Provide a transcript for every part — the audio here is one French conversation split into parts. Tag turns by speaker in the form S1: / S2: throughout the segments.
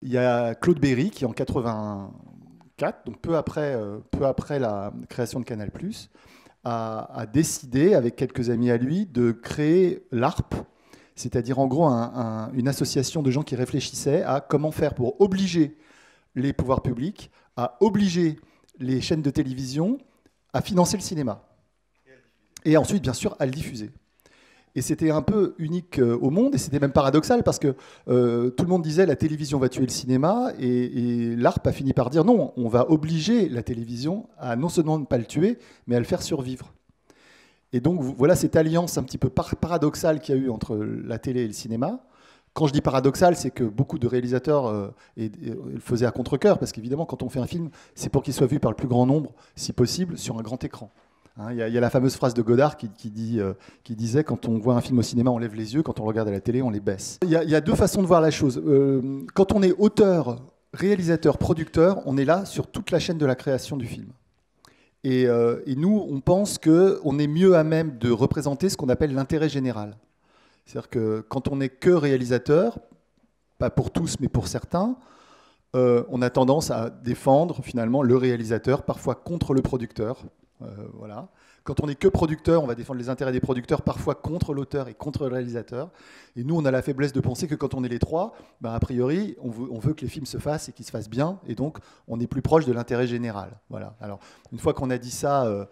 S1: il y a Claude Berry qui, en 84, donc peu après la création de Canal+, a décidé, avec quelques amis à lui, de créer l'ARP, c'est-à-dire en gros une association de gens qui réfléchissaient à comment faire pour obliger les pouvoirs publics à obliger les chaînes de télévision à financer le cinéma. Et ensuite, bien sûr, à le diffuser. Et c'était un peu unique au monde, et c'était même paradoxal, parce que tout le monde disait la télévision va tuer le cinéma, et l'ARP a fini par dire non, on va obliger la télévision à non seulement ne pas le tuer, mais à le faire survivre. Et donc voilà cette alliance un petit peu paradoxale qu'il y a eu entre la télé et le cinéma. Quand je dis paradoxal, c'est que beaucoup de réalisateurs le faisaient à contre-cœur, parce qu'évidemment, quand on fait un film, c'est pour qu'il soit vu par le plus grand nombre, si possible, sur un grand écran. Hein, il y a la fameuse phrase de Godard qui disait « Quand on voit un film au cinéma, on lève les yeux, quand on le regarde à la télé, on les baisse ». Il y a deux façons de voir la chose. Quand on est auteur, réalisateur, producteur, on est là sur toute la chaîne de la création du film. Et nous, on pense qu'on est mieux à même de représenter ce qu'on appelle l'intérêt général. C'est-à-dire que quand on n'est que réalisateur, pas pour tous, mais pour certains, on a tendance à défendre finalement le réalisateur, parfois contre le producteur. Voilà. Quand on n'est que producteur, on va défendre les intérêts des producteurs, parfois contre l'auteur et contre le réalisateur. Et nous, on a la faiblesse de penser que quand on est les trois, ben, a priori, on veut que les films se fassent et qu'ils se fassent bien, et donc on est plus proche de l'intérêt général. Voilà. Alors, une fois qu'on a dit ça,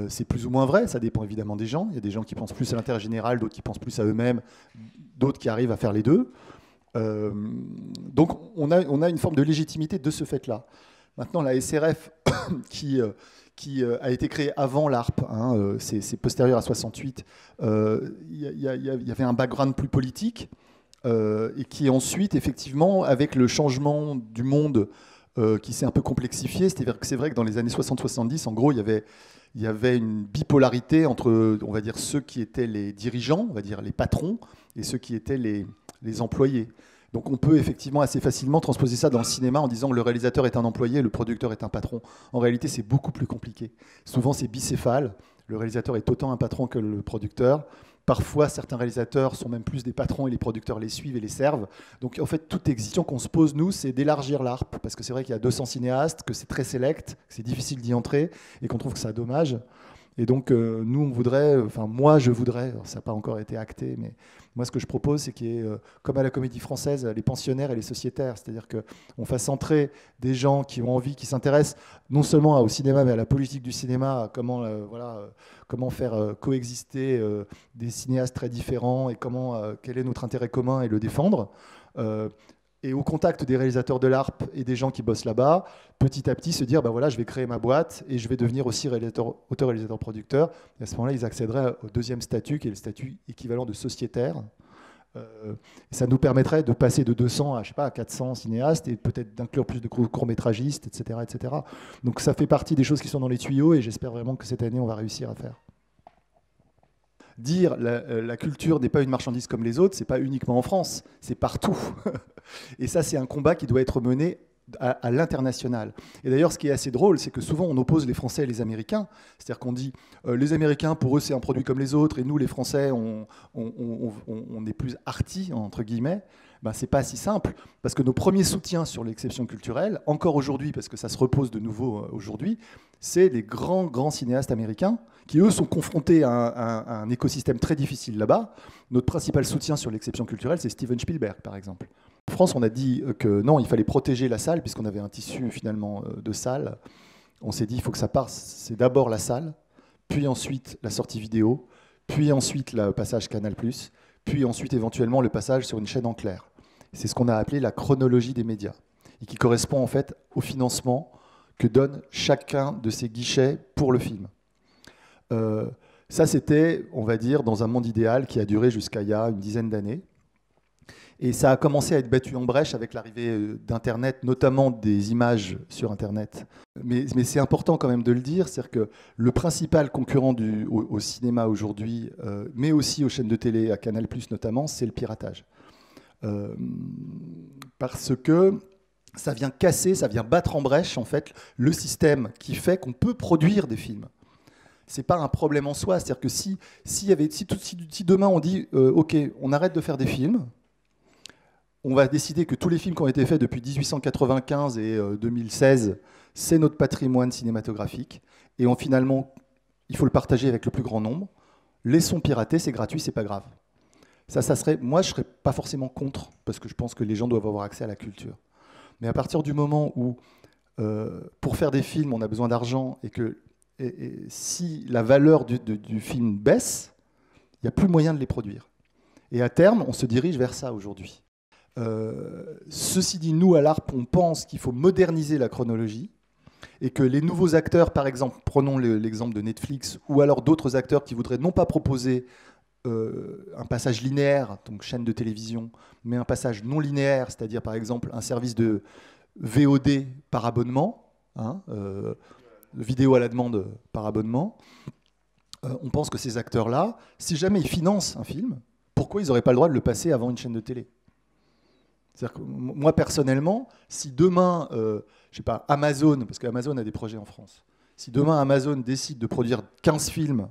S1: c'est plus ou moins vrai, ça dépend évidemment des gens. Il y a des gens qui pensent plus à l'intérêt général, d'autres qui pensent plus à eux-mêmes, d'autres qui arrivent à faire les deux. Donc on a une forme de légitimité de ce fait-là. Maintenant, la SRF, qui a été créée avant l'ARP, hein, c'est postérieur à 68, il y avait un background plus politique, et qui ensuite, effectivement, avec le changement du monde qui s'est un peu complexifié, c'est-à-dire que c'est vrai que dans les années 60-70, en gros, il y avait une bipolarité entre, on va dire, ceux qui étaient les dirigeants, on va dire les patrons, et ceux qui étaient les employés. Donc on peut effectivement assez facilement transposer ça dans le cinéma en disant que le réalisateur est un employé, le producteur est un patron. En réalité, c'est beaucoup plus compliqué. Souvent, c'est bicéphale. Le réalisateur est autant un patron que le producteur. Parfois, certains réalisateurs sont même plus des patrons et les producteurs les suivent et les servent. Donc en fait, toute question qu'on se pose, nous, c'est d'élargir l'ARP. Parce que c'est vrai qu'il y a 200 cinéastes, que c'est très sélect, que c'est difficile d'y entrer et qu'on trouve que c'est dommage. Et donc, nous, on voudrait, enfin, moi, je voudrais, ça n'a pas encore été acté, mais moi, ce que je propose, c'est qu'il y ait, comme à la Comédie Française, les pensionnaires et les sociétaires. C'est-à-dire qu'on fasse entrer des gens qui ont envie, qui s'intéressent non seulement au cinéma, mais à la politique du cinéma, à comment faire coexister des cinéastes très différents et quel est notre intérêt commun et le défendre. Et au contact des réalisateurs de l'ARP et des gens qui bossent là-bas, petit à petit se dire, ben voilà, je vais créer ma boîte et je vais devenir aussi auteur, réalisateur, producteur. Et à ce moment-là, ils accéderaient au deuxième statut, qui est le statut équivalent de sociétaire. Et ça nous permettrait de passer de 200 à, je sais pas, à 400 cinéastes et peut-être d'inclure plus de courts-métragistes, etc., etc. Donc ça fait partie des choses qui sont dans les tuyaux et j'espère vraiment que cette année, on va réussir à faire. Dire la culture n'est pas une marchandise comme les autres, c'est pas uniquement en France, c'est partout. Et ça, c'est un combat qui doit être mené à l'international. Et d'ailleurs, ce qui est assez drôle, c'est que souvent on oppose les Français et les Américains. C'est-à-dire qu'on dit les Américains, pour eux, c'est un produit comme les autres, et nous, les Français, on est plus arty, entre guillemets. Ben, c'est pas si simple, parce que nos premiers soutiens sur l'exception culturelle, encore aujourd'hui, parce que ça se repose de nouveau aujourd'hui, c'est les grands cinéastes américains qui, eux, sont confrontés à un écosystème très difficile là-bas. Notre principal soutien sur l'exception culturelle, c'est Steven Spielberg, par exemple. En France, on a dit que non, il fallait protéger la salle, puisqu'on avait un tissu finalement de salle. On s'est dit, il faut que ça passe. C'est d'abord la salle, puis ensuite la sortie vidéo, puis ensuite le passage Canal+, puis ensuite éventuellement le passage sur une chaîne en clair. C'est ce qu'on a appelé la chronologie des médias, et qui correspond en fait au financement que donne chacun de ces guichets pour le film. Ça, c'était, on va dire, dans un monde idéal qui a duré jusqu'à il y a une dizaine d'années. Et ça a commencé à être battu en brèche avec l'arrivée d'Internet, notamment des images sur Internet. Mais c'est important quand même de le dire, c'est-à-dire que le principal concurrent au cinéma aujourd'hui, mais aussi aux chaînes de télé, à Canal+ notamment, c'est le piratage. Parce que ça vient casser, ça vient battre en brèche en fait le système qui fait qu'on peut produire des films. C'est pas un problème en soi, c'est-à-dire que si demain on dit ok, on arrête de faire des films, on va décider que tous les films qui ont été faits depuis 1895 et 2016, c'est notre patrimoine cinématographique. Et finalement, il faut le partager avec le plus grand nombre. Laissons pirater, c'est gratuit, c'est pas grave. Ça serait, moi, je ne serais pas forcément contre, parce que je pense que les gens doivent avoir accès à la culture. Mais à partir du moment où, pour faire des films, on a besoin d'argent, et si la valeur du film baisse, il n'y a plus moyen de les produire. Et à terme, on se dirige vers ça aujourd'hui. Ceci dit, nous, à l'ARP, on pense qu'il faut moderniser la chronologie, et que les nouveaux acteurs, par exemple, prenons l'exemple de Netflix, ou alors d'autres acteurs qui voudraient non pas proposer un passage linéaire, donc chaîne de télévision, mais un passage non linéaire, c'est-à-dire par exemple un service de VOD par abonnement, hein, vidéo à la demande par abonnement. On pense que ces acteurs-là, si jamais ils financent un film, pourquoi ils n'auraient pas le droit de le passer avant une chaîne de télé? C'est-à-dire que moi personnellement, si demain, je sais pas, Amazon, parce qu'Amazon a des projets en France, si demain Amazon décide de produire 15 films,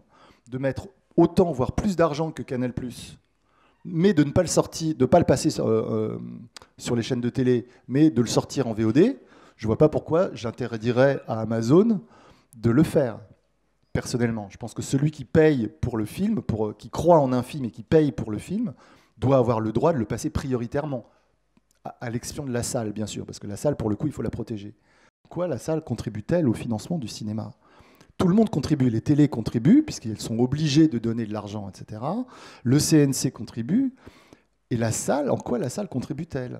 S1: de mettre autant, voire plus d'argent que Canal+, mais de ne pas le sortir, de pas le passer sur les chaînes de télé, mais de le sortir en VOD, je ne vois pas pourquoi j'interdirais à Amazon de le faire. Personnellement, je pense que celui qui paye pour le film, qui croit en un film et qui paye pour le film, doit avoir le droit de le passer prioritairement, à l'exception de la salle, bien sûr, parce que la salle, pour le coup, il faut la protéger. Pourquoi la salle contribue-t-elle au financement du cinéma? Tout le monde contribue, les télés contribuent, puisqu'elles sont obligées de donner de l'argent, etc. Le CNC contribue. Et la salle, en quoi la salle contribue-t-elle?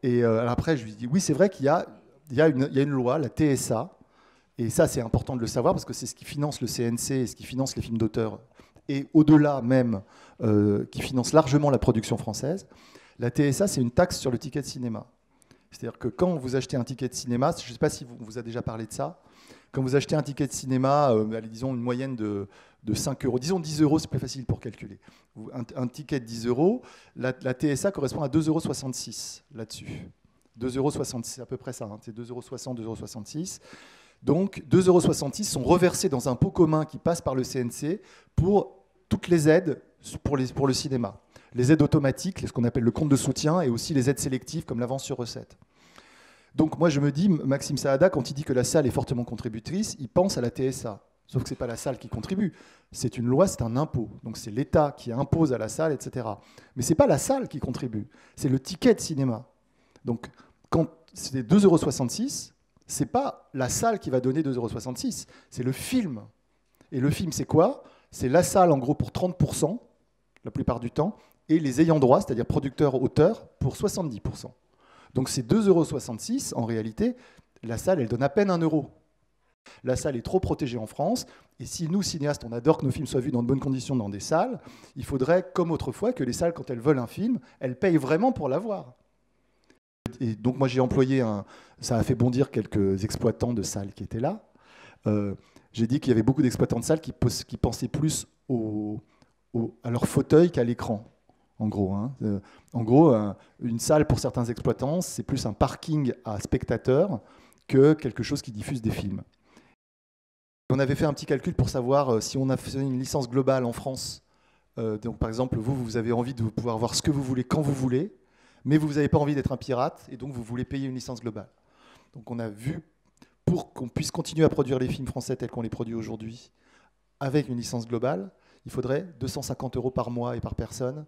S1: Et après, je lui dis, oui, c'est vrai qu'il y a une loi, la TSA, et ça, c'est important de le savoir, parce que c'est ce qui finance le CNC et ce qui finance les films d'auteur, et au-delà même, qui finance largement la production française. La TSA, c'est une taxe sur le ticket de cinéma. C'est-à-dire que quand vous achetez un ticket de cinéma, je ne sais pas si on vous a déjà parlé de ça, quand vous achetez un ticket de cinéma, disons une moyenne de 5 euros, disons 10 euros, c'est plus facile pour calculer. Un ticket de 10 euros, la TSA correspond à 2,66 € là-dessus. 2,66 €, c'est à peu près ça, hein, c'est 2,60 €, 2,66 €. Donc 2,66 € sont reversés dans un pot commun qui passe par le CNC pour toutes les aides pour le cinéma. Les aides automatiques, ce qu'on appelle le compte de soutien, et aussi les aides sélectives comme l'avance sur recette. Donc moi je me dis, Maxime Saada, quand il dit que la salle est fortement contributrice, il pense à la TSA. Sauf que ce n'est pas la salle qui contribue. C'est une loi, c'est un impôt. Donc c'est l'État qui impose à la salle, etc. Mais ce n'est pas la salle qui contribue, c'est le ticket de cinéma. Donc quand c'est 2,66 €, ce n'est pas la salle qui va donner 2,66 €, c'est le film. Et le film, c'est quoi? C'est la salle, en gros, pour 30%, la plupart du temps, et les ayants droit, c'est-à-dire producteurs, auteurs, pour 70%. Donc ces 2,66 €, en réalité, la salle, elle donne à peine 1 €. La salle est trop protégée en France, et si nous, cinéastes, on adore que nos films soient vus dans de bonnes conditions dans des salles, il faudrait, comme autrefois, que les salles, quand elles veulent un film, elles payent vraiment pour l'avoir. Et donc moi, j'ai employé ça a fait bondir quelques exploitants de salles qui étaient là. J'ai dit qu'il y avait beaucoup d'exploitants de salles qui pensaient plus à leur fauteuil qu'à l'écran. En gros, hein. Une salle pour certains exploitants, c'est plus un parking à spectateurs que quelque chose qui diffuse des films. On avait fait un petit calcul pour savoir si on a fait une licence globale en France. Donc, par exemple, vous avez envie de pouvoir voir ce que vous voulez quand vous voulez, mais vous n'avez pas envie d'être un pirate, et donc vous voulez payer une licence globale. Donc on a vu, pour qu'on puisse continuer à produire les films français tels qu'on les produit aujourd'hui, avec une licence globale, il faudrait 250 € par mois et par personne,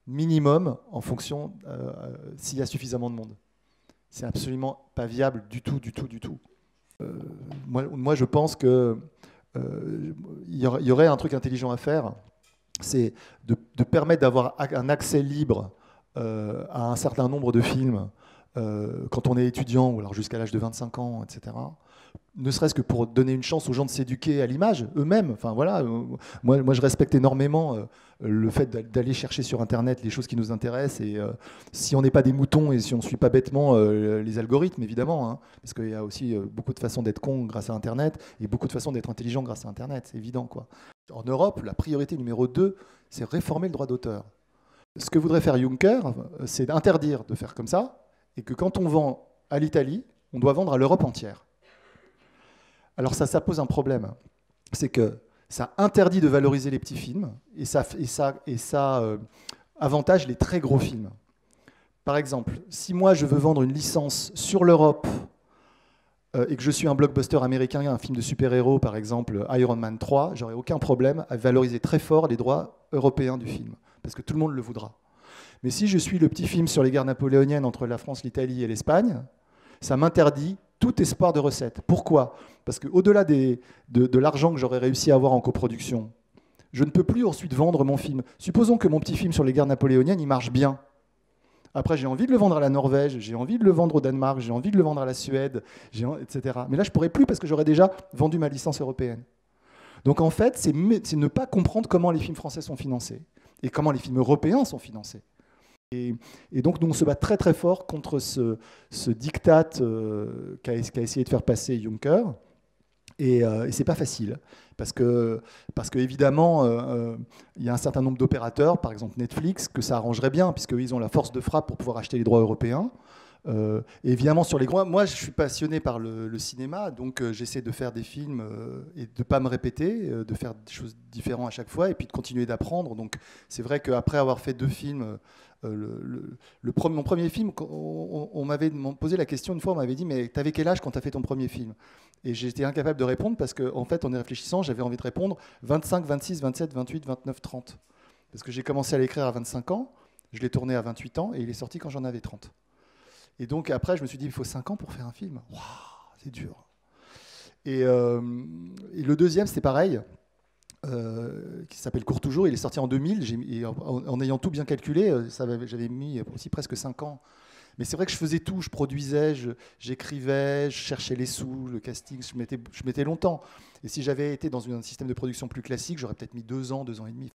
S1: minimum, en fonction s'il y a suffisamment de monde. C'est absolument pas viable du tout, du tout, du tout. Moi, je pense qu'il y aurait un truc intelligent à faire, c'est de permettre d'avoir un accès libre à un certain nombre de films quand on est étudiant, ou alors jusqu'à l'âge de 25 ans, etc. Ne serait-ce que pour donner une chance aux gens de s'éduquer à l'image eux-mêmes. Enfin, voilà, moi, je respecte énormément le fait d'aller chercher sur Internet les choses qui nous intéressent. Et si on n'est pas des moutons et si on ne suit pas bêtement les algorithmes, évidemment, hein, parce qu'il y a aussi beaucoup de façons d'être con grâce à Internet et beaucoup de façons d'être intelligent grâce à Internet, c'est évident, quoi. En Europe, la priorité numéro 2, c'est réformer le droit d'auteur. Ce que voudrait faire Juncker, c'est d'interdire de faire comme ça, et que quand on vend à l'Italie, on doit vendre à l'Europe entière. Alors ça pose un problème. C'est que ça interdit de valoriser les petits films, et ça avantage les très gros films. par exemple, si moi je veux vendre une licence sur l'Europe et que je suis un blockbuster américain, un film de super-héros, par exemple Iron Man 3, j'aurais aucun problème à valoriser très fort les droits européens du film, parce que tout le monde le voudra. Mais si je suis le petit film sur les guerres napoléoniennes entre la France, l'Italie et l'Espagne, ça m'interdit tout espoir de recette. Pourquoi? Parce qu'au-delà de l'argent que j'aurais réussi à avoir en coproduction, je ne peux plus ensuite vendre mon film. Supposons que mon petit film sur les guerres napoléoniennes, il marche bien. Après, j'ai envie de le vendre à la Norvège, j'ai envie de le vendre au Danemark, j'ai envie de le vendre à la Suède, etc. Mais là, je ne pourrais plus parce que j'aurais déjà vendu ma licence européenne. Donc en fait, c'est ne pas comprendre comment les films français sont financés et comment les films européens sont financés. Et donc, nous, on se bat très très fort contre ce diktat qu'a essayé de faire passer Juncker. Et c'est pas facile, parce que évidemment, il y a un certain nombre d'opérateurs, par exemple Netflix, que ça arrangerait bien, puisqu'ils ont la force de frappe pour pouvoir acheter les droits européens. Et évidemment, sur les grands, moi, je suis passionné par le cinéma, donc j'essaie de faire des films et de ne pas me répéter, de faire des choses différentes à chaque fois, et puis de continuer d'apprendre. Donc, c'est vrai qu'après avoir fait 2 films, mon premier film, on m'avait posé la question une fois, on m'avait dit, mais t'avais quel âge quand t'as fait ton premier film? Et j'étais incapable de répondre parce qu'en fait, en y réfléchissant, j'avais envie de répondre 25, 26, 27, 28, 29, 30. Parce que j'ai commencé à l'écrire à 25 ans, je l'ai tourné à 28 ans et il est sorti quand j'en avais 30. Et donc après, je me suis dit, il faut 5 ans pour faire un film. Waouh, c'est dur. Et le deuxième, c'est pareil, qui s'appelle Court Toujours. Il est sorti en 2000. Et en ayant tout bien calculé, j'avais mis aussi presque 5 ans. Mais c'est vrai que je faisais tout. Je produisais, j'écrivais, je cherchais les sous, le casting. Je mettais longtemps. Et si j'avais été dans un système de production plus classique, j'aurais peut-être mis 2 ans, 2 ans et demi.